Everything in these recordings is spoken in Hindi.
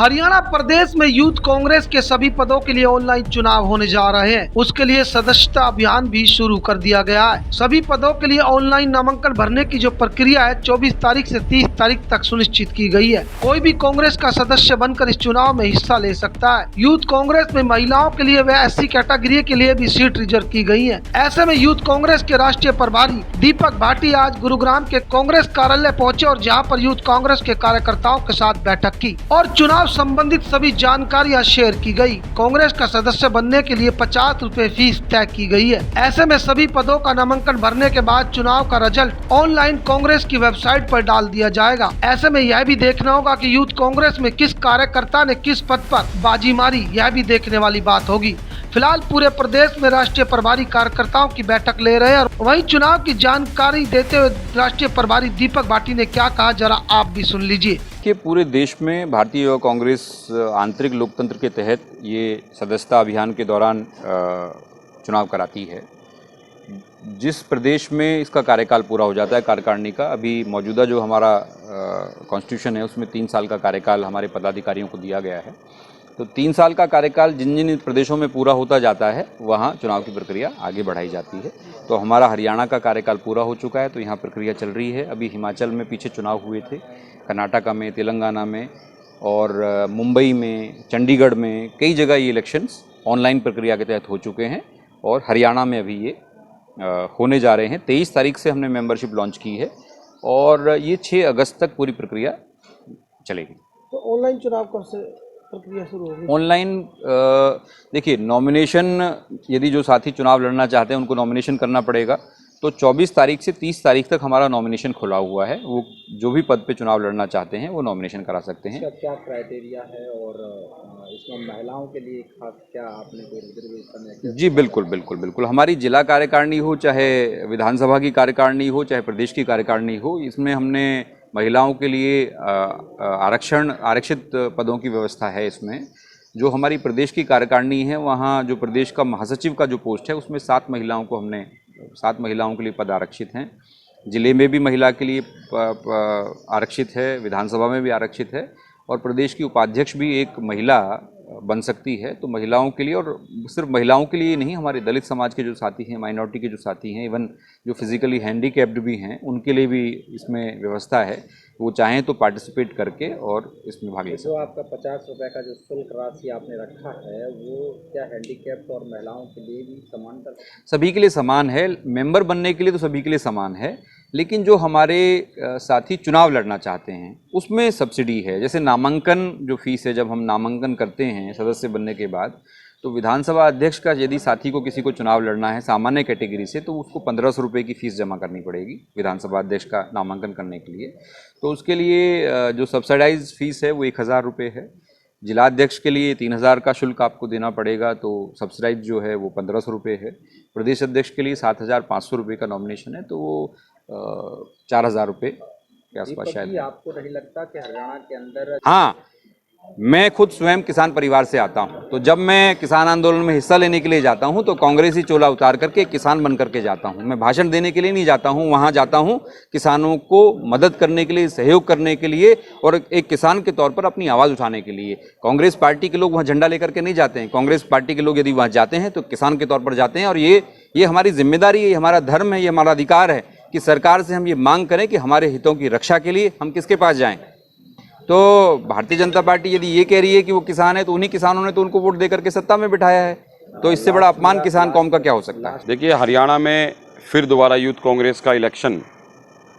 हरियाणा प्रदेश में यूथ कांग्रेस के सभी पदों के लिए ऑनलाइन चुनाव होने जा रहे हैं। उसके लिए सदस्यता अभियान भी शुरू कर दिया गया है। सभी पदों के लिए ऑनलाइन नामांकन भरने की जो प्रक्रिया है 24 तारीख से 30 तारीख तक सुनिश्चित की गई है। कोई भी कांग्रेस का सदस्य बनकर इस चुनाव में हिस्सा ले सकता है। यूथ कांग्रेस में महिलाओं के लिए व SC कैटेगरी के लिए भी सीट रिजर्व की गई है। ऐसे में यूथ कांग्रेस के राष्ट्रीय प्रभारी दीपक भाटी आज गुरुग्राम के कांग्रेस कार्यालय पहुँचे और जहाँ पर यूथ कांग्रेस के कार्यकर्ताओं के साथ बैठक की और चुनाव संबंधित सभी जानकारियां शेयर की गई। कांग्रेस का सदस्य बनने के लिए 50 रुपए फीस तय की गई है। ऐसे में सभी पदों का नामांकन भरने के बाद चुनाव का रिजल्ट ऑनलाइन कांग्रेस की वेबसाइट पर डाल दिया जाएगा। ऐसे में यह भी देखना होगा कि यूथ कांग्रेस में किस कार्यकर्ता ने किस पद पर बाजी मारी, यह भी देखने वाली बात होगी। फिलहाल पूरे प्रदेश में राष्ट्रीय प्रभारी कार्यकर्ताओं की बैठक ले रहे हैं और वहीं चुनाव की जानकारी देते हुए राष्ट्रीय प्रभारी दीपक भाटी ने क्या कहा, जरा आप भी सुन लीजिए। कि पूरे देश में भारतीय युवा कांग्रेस आंतरिक लोकतंत्र के तहत ये सदस्यता अभियान के दौरान चुनाव कराती है। जिस प्रदेश में इसका कार्यकाल पूरा हो जाता है कार्यकारिणी का, अभी मौजूदा जो हमारा कॉन्स्टिट्यूशन है उसमें 3 साल का कार्यकाल हमारे पदाधिकारियों को दिया गया है। तो 3 साल का कार्यकाल जिन जिन प्रदेशों में पूरा होता जाता है वहाँ चुनाव की प्रक्रिया आगे बढ़ाई जाती है। तो हमारा हरियाणा का कार्यकाल पूरा हो चुका है, तो यहाँ प्रक्रिया चल रही है। अभी हिमाचल में पीछे चुनाव हुए थे, कर्नाटका में, तेलंगाना में और मुंबई में, चंडीगढ़ में, कई जगह ये इलेक्शंस ऑनलाइन प्रक्रिया के तहत हो चुके हैं और हरियाणा में अभी ये होने जा रहे हैं। 23 तारीख से हमने मेंबरशिप लॉन्च की है और ये 6 अगस्त तक पूरी प्रक्रिया चलेगी। तो ऑनलाइन चुनाव कब से प्रक्रिया शुरू होगी? ऑनलाइन देखिए, नॉमिनेशन यदि जो साथी चुनाव लड़ना चाहते हैं उनको नॉमिनेशन करना पड़ेगा। तो 24 तारीख से 30 तारीख तक हमारा नॉमिनेशन खुला हुआ है। वो जो भी पद पे चुनाव लड़ना चाहते हैं वो नॉमिनेशन करा सकते हैं। क्या क्राइटेरिया है और इसमें महिलाओं के लिए खास क्या आपने कोई रिजर्वेशन है? जी बिल्कुल बिल्कुल बिल्कुल। हमारी जिला कार्यकारिणी हो, चाहे विधानसभा की कार्यकारिणी हो, चाहे प्रदेश की कार्यकारिणी हो, इसमें हमने महिलाओं के लिए आरक्षित पदों की व्यवस्था है। इसमें जो हमारी प्रदेश की कार्यकारिणी है वहाँ जो प्रदेश का महासचिव का जो पोस्ट है उसमें 7 महिलाओं के लिए पद आरक्षित हैं। जिले में भी महिला के लिए आरक्षित है, विधानसभा में भी आरक्षित है और प्रदेश की उपाध्यक्ष भी एक महिला बन सकती है। तो महिलाओं के लिए, और सिर्फ महिलाओं के लिए नहीं, हमारे दलित समाज के जो साथी हैं, माइनॉरिटी के जो साथी हैं, इवन जो फिजिकली हैंडीकैप्ड भी हैं, उनके लिए भी इसमें व्यवस्था है। वो चाहें तो पार्टिसिपेट करके और इसमें भाग ले सकते हैं। जो आपका 50 रुपये का जो शुल्क राशि आपने रखा है वो क्या हैंडीकैप्ड और महिलाओं के लिए भी समान? सभी के लिए समान है। मेंबर बनने के लिए तो सभी के लिए समान है, लेकिन जो हमारे साथी चुनाव लड़ना चाहते हैं उसमें सब्सिडी है। जैसे नामांकन जो फीस है, जब हम नामांकन करते हैं सदस्य बनने के बाद, तो विधानसभा अध्यक्ष का यदि साथी को किसी को चुनाव लड़ना है सामान्य कैटेगरी से, तो उसको 1500 रुपये की फ़ीस जमा करनी पड़ेगी विधानसभा अध्यक्ष का नामांकन करने के लिए। तो उसके लिए जो सब्सिडाइज फ़ीस है वो 1000 रुपये है। जिलाध्यक्ष के लिए 3000 का शुल्क आपको देना पड़ेगा, तो सब्सिडाइज जो है वो 1500 रुपये है। प्रदेश अध्यक्ष के लिए 7500 रुपये का नॉमिनेशन है, तो वो 4000 रुपये के आसपास शायद। आपको नहीं लगता कि हरियाणा के अंदर? हाँ, मैं खुद स्वयं किसान परिवार से आता हूं, तो जब मैं किसान आंदोलन में हिस्सा लेने के लिए जाता हूं तो कांग्रेसी चोला उतार करके किसान बन करके जाता हूं। मैं भाषण देने के लिए नहीं जाता हूं, वहां जाता हूं किसानों को मदद करने के लिए, सहयोग करने के लिए और एक किसान के तौर पर अपनी आवाज़ उठाने के लिए। कांग्रेस पार्टी के लोग वहाँ झंडा लेकर के नहीं जाते हैं। कांग्रेस पार्टी के लोग यदि वहाँ जाते हैं तो किसान के तौर पर जाते हैं और ये हमारी जिम्मेदारी है, ये हमारा धर्म है, ये हमारा अधिकार है कि सरकार से हम ये मांग करें कि हमारे हितों की रक्षा के लिए हम किसके पास जाएं। तो भारतीय जनता पार्टी यदि ये कह रही है कि वो किसान है, तो उन्हीं किसानों ने तो उनको वोट देकर के सत्ता में बिठाया है, तो इससे बड़ा अपमान किसान कौम का क्या हो सकता है। देखिए, हरियाणा में फिर दोबारा यूथ कांग्रेस का इलेक्शन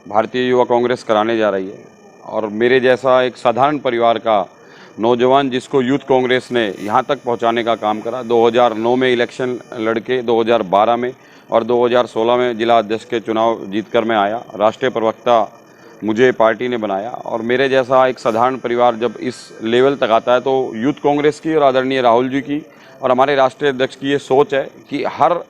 भारतीय युवा कांग्रेस कराने जा रही है और मेरे जैसा एक साधारण परिवार का नौजवान जिसको यूथ कांग्रेस ने यहाँ तक पहुँचाने का काम करा, 2009 में इलेक्शन लड़के, 2012 में और 2016 में जिला अध्यक्ष के चुनाव जीतकर मैं आया। राष्ट्रीय प्रवक्ता मुझे पार्टी ने बनाया और मेरे जैसा एक साधारण परिवार जब इस लेवल तक आता है तो यूथ कांग्रेस की और आदरणीय राहुल जी की और हमारे राष्ट्रीय अध्यक्ष की ये सोच है कि हर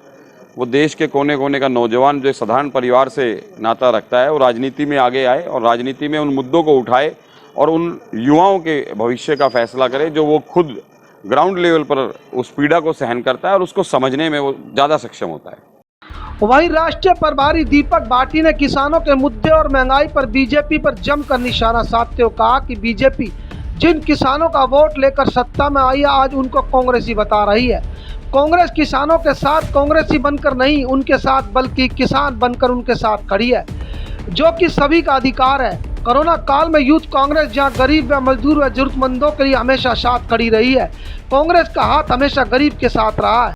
वो देश के कोने कोने का नौजवान जो साधारण परिवार से नाता रखता है वो राजनीति में आगे आए और राजनीति में उन मुद्दों को उठाए और उन युवाओं के भविष्य का फैसला करे जो वो खुद ग्राउंड लेवल पर उस पीड़ा को सहन करता है और उसको समझने में वो ज़्यादा सक्षम होता है। वहीं राष्ट्रीय प्रभारी दीपक भाटी ने किसानों के मुद्दे और महंगाई पर बीजेपी पर जमकर निशाना साधते हुए कहा कि बीजेपी जिन किसानों का वोट लेकर सत्ता में आई आज उनको कांग्रेसी बता रही है। कांग्रेस किसानों के साथ कांग्रेसी बनकर नहीं उनके साथ बल्कि किसान बनकर उनके साथ खड़ी है, जो कि सभी का अधिकार है। कोरोना काल में यूथ कांग्रेस जहां गरीब व मजदूर व जरूरतमंदों के लिए हमेशा साथ खड़ी रही है, कांग्रेस का हाथ हमेशा गरीब के साथ रहा है।